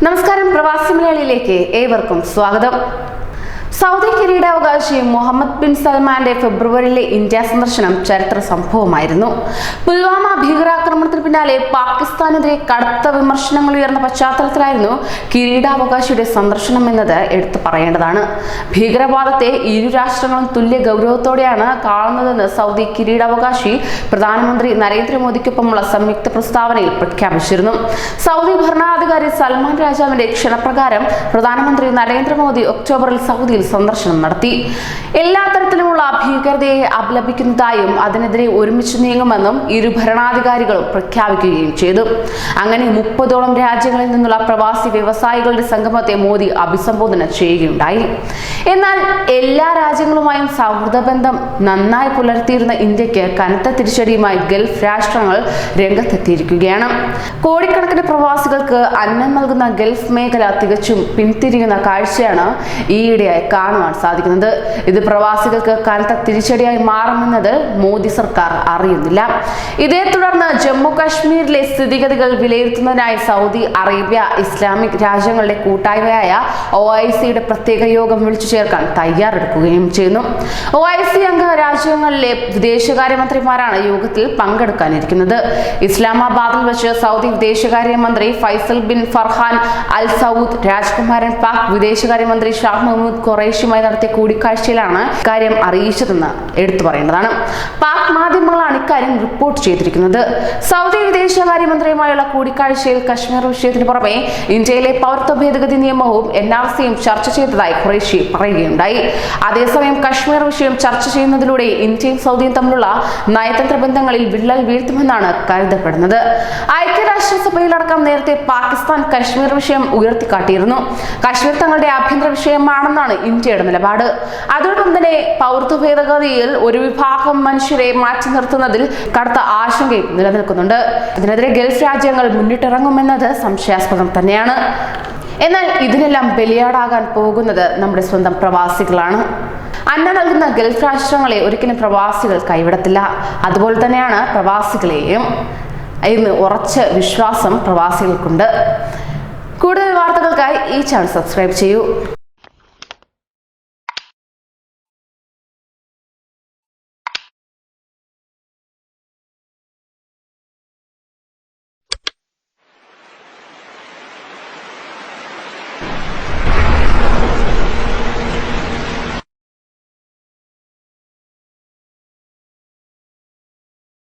നമസ്കാരം, പ്രവാസി മലയാളിയിലേക്ക് ഏവർക്കും സ്വാഗതം. സൗദി കിരീടാവകാശി മുഹമ്മദ് ബിൻ സൽമാന്റെ ഫെബ്രുവരിയിലെ ഇന്ത്യ സന്ദർശനം ചരിത്ര സംഭവമായിരുന്നു. പുൽവാമ ഭീകരാക്രമണത്തിന് പിന്നാലെ പാകിസ്ഥാനെതിരെ കടുത്ത വിമർശനങ്ങൾ ഉയർന്ന പശ്ചാത്തലത്തിലായിരുന്നു കിരീടാവകാശിയുടെ സന്ദർശനം എന്നത് എടുത്തു പറയേണ്ടതാണ്. ഭീകരവാദത്തെ ഇരു രാഷ്ട്രങ്ങളും തുല്യ ഗൗരവത്തോടെയാണ് കാണുന്നതെന്ന് സൗദി കിരീടാവകാശി പ്രധാനമന്ത്രി നരേന്ദ്രമോദിക്കൊപ്പമുള്ള സംയുക്ത പ്രസ്താവനയിൽ പ്രഖ്യാപിച്ചിരുന്നു. സൗദി ഭരണാധികാരി സൽമാൻ രാജാവിന്റെ ക്ഷണപ്രകാരം പ്രധാനമന്ത്രി നരേന്ദ്രമോദി ഒക്ടോബറിൽ സൗദിയിൽ സന്ദർശനം നടത്തി. എല്ലാ തരത്തിലുമുള്ള ഭീകരതയെ അപലപിക്കുന്നതായും അതിനെതിരെ ഒരുമിച്ച് നീങ്ങുമെന്നും ഇരു ഭരണാധികാരികളും പ്രഖ്യാപിക്കുകയും ചെയ്തു. അങ്ങനെ 30ഓളം രാജ്യങ്ങളിൽ നിന്നുള്ള പ്രവാസി വ്യവസായികളുടെ സംഗമത്തെ മോദി അഭിസംബോധന ചെയ്യുകയുണ്ടായി. എന്നാൽ എല്ലാ രാജ്യങ്ങളുമായും സൗഹൃദ ബന്ധം നന്നായി പുലർത്തിയിരുന്ന ഇന്ത്യക്ക് കനത്ത തിരിച്ചടിയുമായി ഗൾഫ് രാഷ്ട്രങ്ങൾ രംഗത്തെത്തിയിരിക്കുകയാണ്. കോടിക്കണക്കിന് പ്രവാസികൾക്ക് അന്നം നൽകുന്ന ഗൾഫ് മേഖല തികച്ചും പിന്തിരിയുന്ന കാഴ്ചയാണ് ഈയിടെയായി കാണുവാൻ സാധിക്കുന്നത്. ഇത് പ്രവാസികൾക്ക് കനത്ത തിരിച്ചടിയായി മാറുമെന്നത് മോദി സർക്കാർ അറിയുന്നില്ല. ഇതേ തുടർന്ന് ജമ്മു കാശ്മീരിലെ സ്ഥിതിഗതികൾ വിലയിരുത്തുന്നതിനായി സൗദി അറേബ്യ ഇസ്ലാമിക് രാജ്യങ്ങളുടെ കൂട്ടായ്മയായ OICയുടെ പ്രത്യേക യോഗം വിളിച്ചു ചേർക്കാൻ തയ്യാറെടുക്കുകയും ചെയ്യുന്നു. OIC അംഗ രാജ്യങ്ങളിലെ വിദേശകാര്യമന്ത്രിമാരാണ് യോഗത്തിൽ പങ്കെടുക്കാനിരിക്കുന്നത്. ഇസ്ലാമാബാദിൽ വെച്ച് സൗദി വിദേശകാര്യമന്ത്രി Faisal bin Farhan Al Saud രാജകുമാരൻ പാക് വിദേശകാര്യമന്ത്രി ഷാ മുഹമ്മദ് ഖുറൈഷിയുമായി നടത്തിയ കൂടിക്കാഴ്ചയിലാണ് ഇക്കാര്യം അറിയിച്ചതെന്ന് എടുത്തു പറയേണ്ടതാണ്. പാക് മാധ്യമങ്ങളാണ് ഇക്കാര്യം റിപ്പോർട്ട് ചെയ്തിരിക്കുന്നത്. സൗദി വിദേശകാര്യമന്ത്രിയുമായുള്ള കൂടിക്കാഴ്ചയിൽ കശ്മീർ വിഷയത്തിന് പുറമെ ഇന്ത്യയിലെ പൗരത്വ ഭേദഗതി നിയമവും NRCയും ചർച്ച ചെയ്തതായി ഖുറൈഷി പറയുകയുണ്ടായി. അതേസമയം കശ്മീർ വിഷയം ചർച്ച ചെയ്യുന്നതിലൂടെ ഇന്ത്യയും സൗദിയും തമ്മിലുള്ള നയതന്ത്ര ബന്ധങ്ങളിൽ വിള്ളൽ വീഴ്ത്തുമെന്നാണ് കരുതപ്പെടുന്നത്. ഐക്യരാഷ്ട്രസഭയിലടക്കം നേരത്തെ പാകിസ്ഥാൻ കശ്മീർ വിഷയം ഉയർത്തിക്കാട്ടിയിരുന്നു. കശ്മീർ തങ്ങളുടെ ആഭ്യന്തര വിഷയമാണെന്നാണ് ഇന്ത്യയുടെ നിലപാട്. അതോടൊപ്പം തന്നെ പൗരത്വ ഭേദഗതിയിൽ ഒരു വിഭാഗം മനുഷ്യരെ മാറ്റി നിർത്തുന്നതിൽ കടുത്ത ആശങ്കയും നിലനിൽക്കുന്നുണ്ട്. ഇതിനെതിരെ ഗൾഫ് രാജ്യങ്ങൾ മുന്നിട്ടിറങ്ങുമെന്നത് സംശയാസ്പദം തന്നെയാണ്. എന്നാൽ ഇതിനെല്ലാം ബലിയാടാകാൻ പോകുന്നത് നമ്മുടെ സ്വന്തം പ്രവാസികളാണ്. അന്നം നൽകുന്ന ഗൾഫ് രാഷ്ട്രങ്ങളെ ഒരിക്കലും പ്രവാസികൾ കൈവിടത്തില്ല. അതുപോലെ തന്നെയാണ് പ്രവാസികളെയും ഇന്ന് ഉറച്ച വിശ്വാസം പ്രവാസികൾക്കുണ്ട്. കൂടുതൽ വാർത്തകൾക്കായി ഈ ചാനൽ സബ്സ്ക്രൈബ് ചെയ്യൂ.